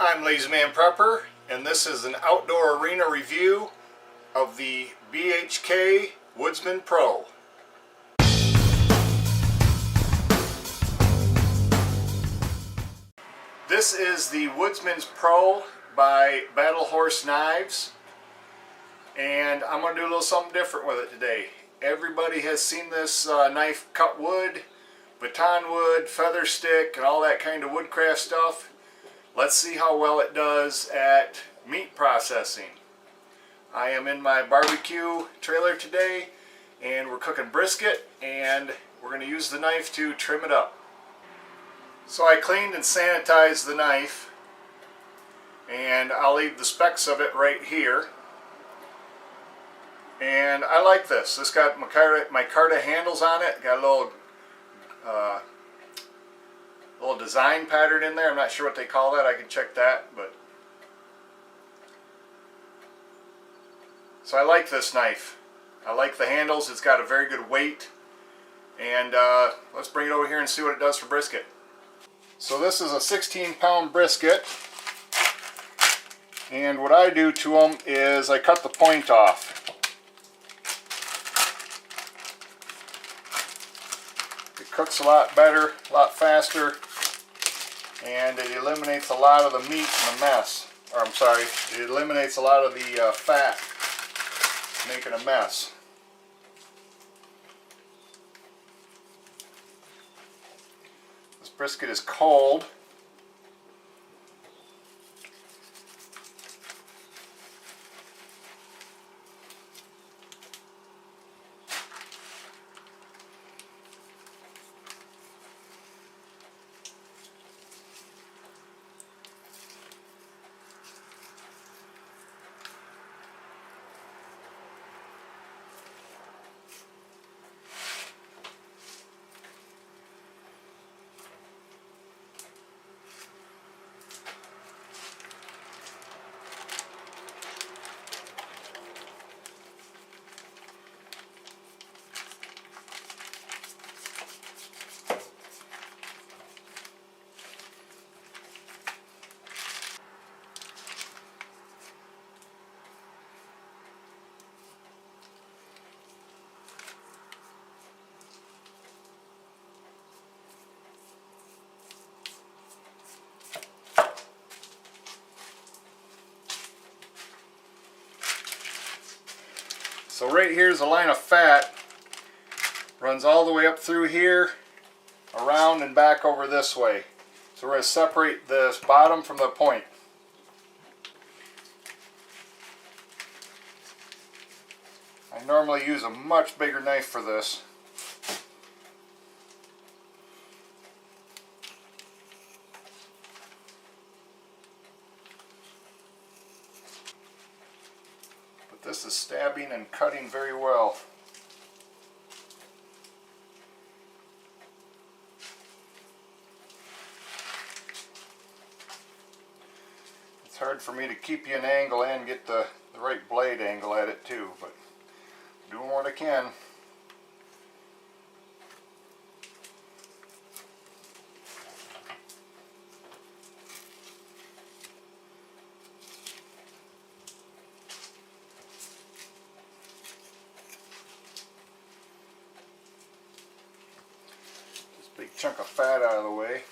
I'm Lazy Man Prepper, and this is an outdoor arena review of the BHK Woodsman Pro. This is the Woodsman's Pro by Battle Horse Knives, and I'm going to do a little something different with it today. Everybody has seen this knife cut wood, baton wood, feather stick, and all that kind of woodcraft stuff. Let's see how well it does at meat processing. I am in my barbecue trailer today, and we're cooking brisket, and we're going to use the knife to trim it up. So I cleaned and sanitized the knife, and I'll leave the specs of it right here. And I like this. This got micarta handles on it. Got a little design pattern in there. I'm not sure what they call that. I can check that. But so I like this knife. I like the handles. It's got a very good weight. And let's bring it over here and see what it does for brisket. So this is a 16-pound brisket. And what I do to them is I cut the point off. It cooks a lot better, a lot faster, and it eliminates a lot of the meat in the mess. Or I'm sorry, it eliminates a lot of the fat making a mess. This brisket is cold. So right here is a line of fat, runs all the way up through here, around and back over this way. So we're going to separate this bottom from the point. I normally use a much bigger knife for this. This is stabbing and cutting very well. It's hard for me to keep you an angle and get the right blade angle at it too, but doing what I can. Big chunk of fat out of the way.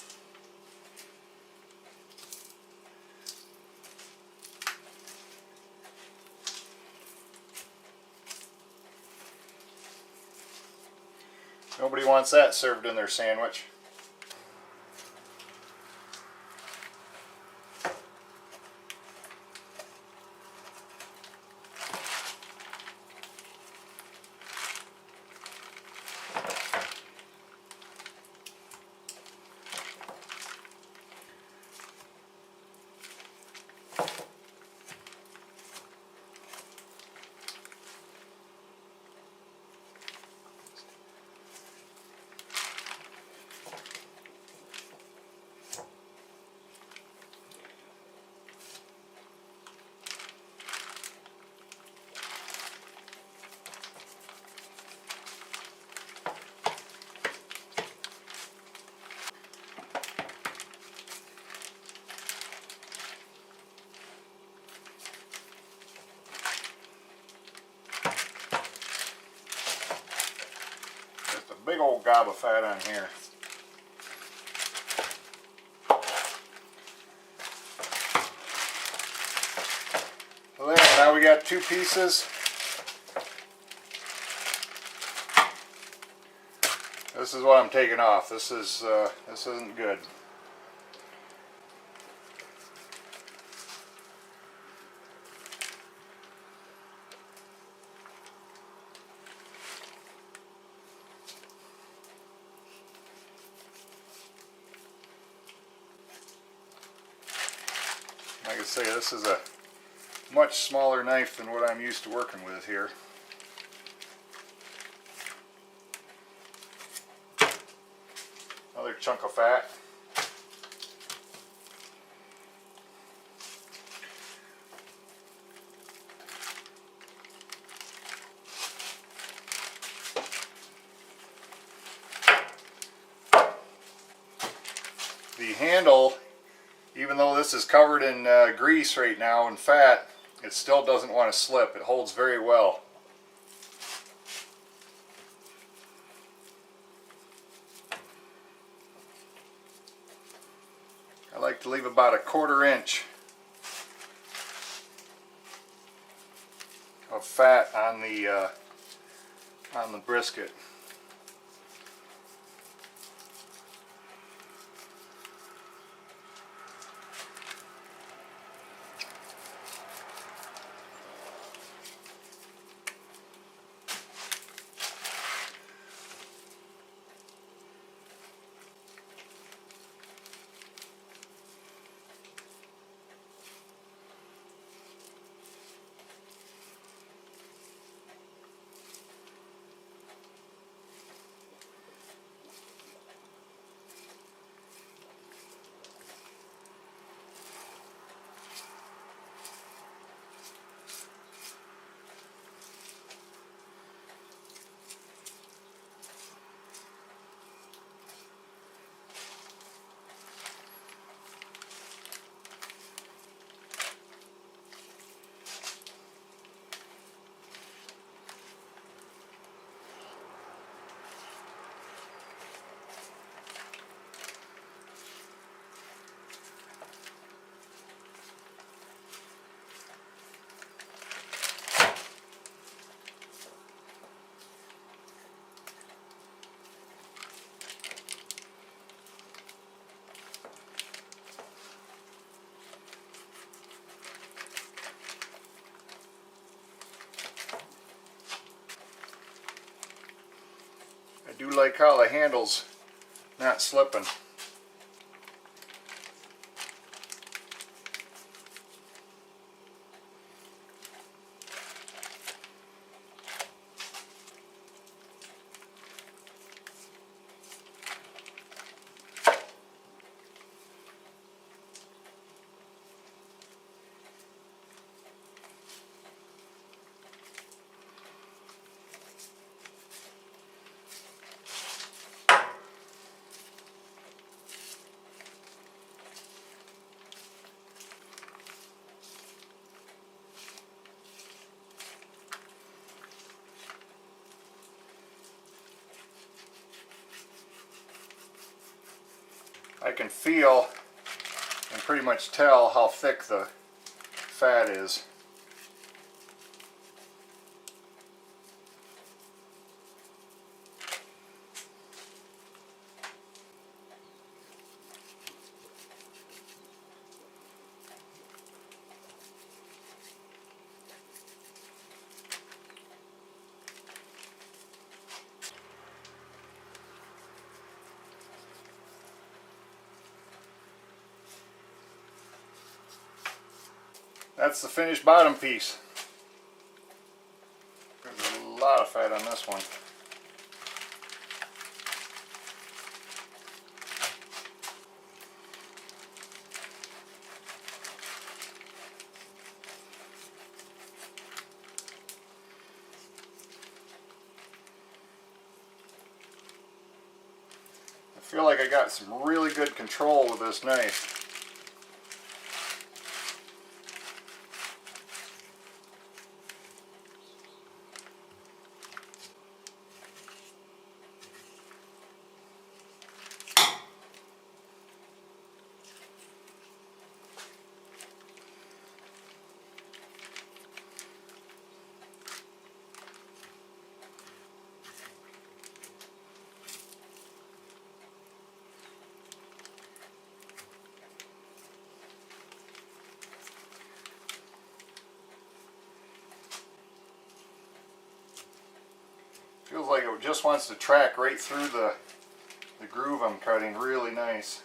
Nobody wants that served in their sandwich. big old gob of fat on here. So there, now we got 2 pieces. This is what I'm taking off. This isn't good. Like I say, this is a much smaller knife than what I'm used to working with here. Another chunk of fat. The handle, even though this is covered in grease right now and fat, it still doesn't want to slip. It holds very well. I like to leave about a 1/4 inch of fat on the brisket. I do like how the handle's not slipping. I can feel and pretty much tell how thick the fat is. That's the finished bottom piece. There's a lot of fat on this one. I feel like I got some really good control with this knife. Feels like it just wants to track right through the groove I'm cutting. Really nice.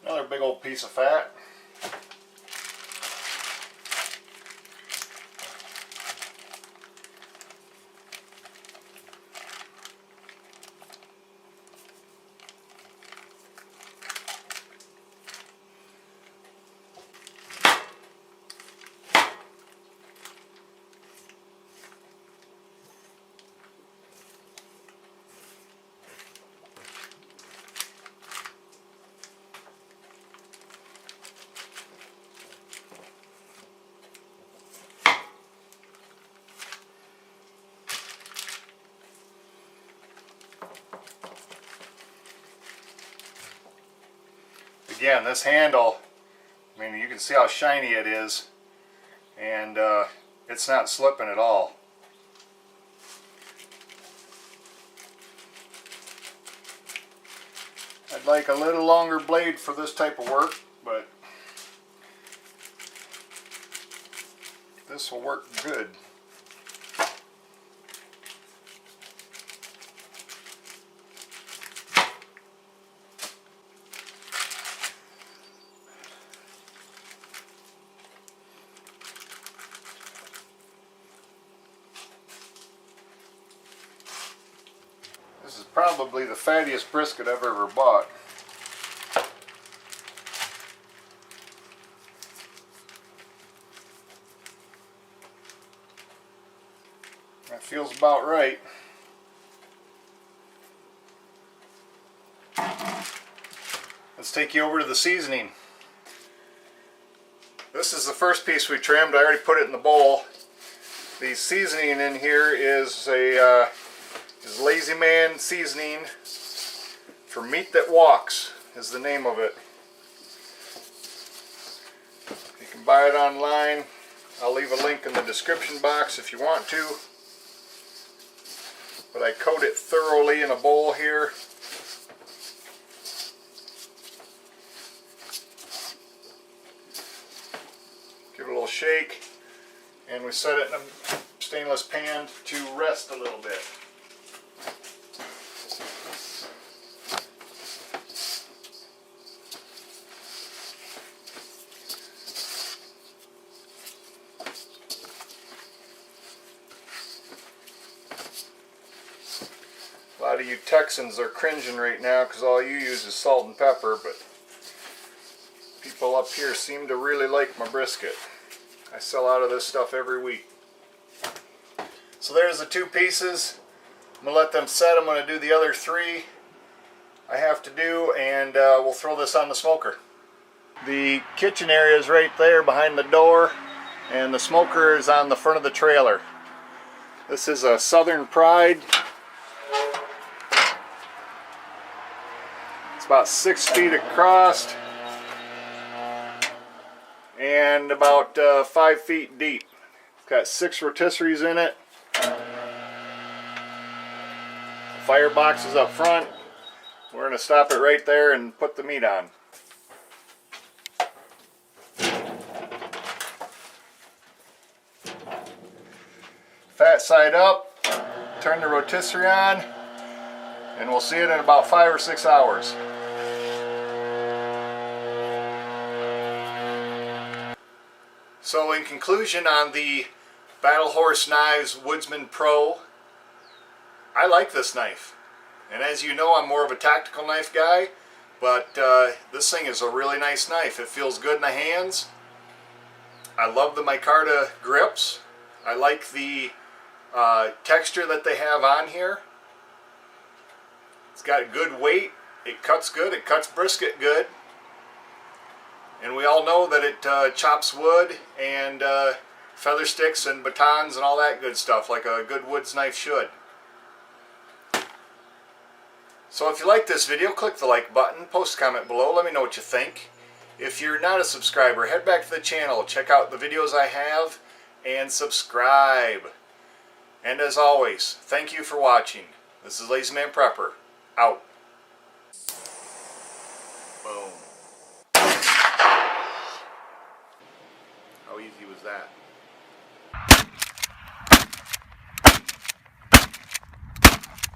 Another big old piece of fat. Again, this handle, I mean, you can see how shiny it is, and it's not slipping at all. I'd like a little longer blade for this type of work, but this will work good. This is probably the fattiest brisket I've ever bought. That feels about right. Let's take you over to the seasoning. This is the first piece we trimmed. I already put it in the bowl. The seasoning in here is a Lazy Man seasoning for meat that walks is the name of it. You can buy it online. I'll leave a link in the description box if you want to. But I coat it thoroughly in a bowl here. Give it a little shake, and we set it in a stainless pan to rest a little bit. A lot of you Texans are cringing right now because all you use is salt and pepper, but people up here seem to really like my brisket. I sell out of this stuff every week. So there's the two pieces. I'm going to let them set. I'm going to do the other three I have to do, and we'll throw this on the smoker. The kitchen area is right there behind the door, and the smoker is on the front of the trailer. This is a Southern Pride. It's about 6 feet across and about 5 feet deep. It's got 6 rotisseries in it. The firebox is up front. We're going to stop it right there and put the meat on. Fat side up, turn the rotisserie on, and we'll see it in about 5 or 6 hours. So in conclusion on the Battle Horse Knives Woodsman Pro, I like this knife. And as you know, I'm more of a tactical knife guy, but this thing is a really nice knife. It feels good in the hands. I love the micarta grips. I like the texture that they have on here. It's got good weight. It cuts good. It cuts brisket good. And we all know that it chops wood and feather sticks and batons and all that good stuff like a good woods knife should. So if you like this video, click the like button, post a comment below, let me know what you think. If you're not a subscriber, head back to the channel, check out the videos I have, and subscribe. And as always, thank you for watching. This is Lazy Man Prepper, out. Boom. How easy was that?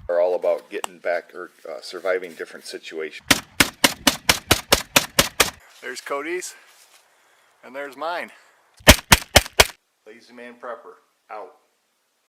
Are all about getting back or surviving different situations. There's Cody's, and there's mine. Lazy Man Prepper, out.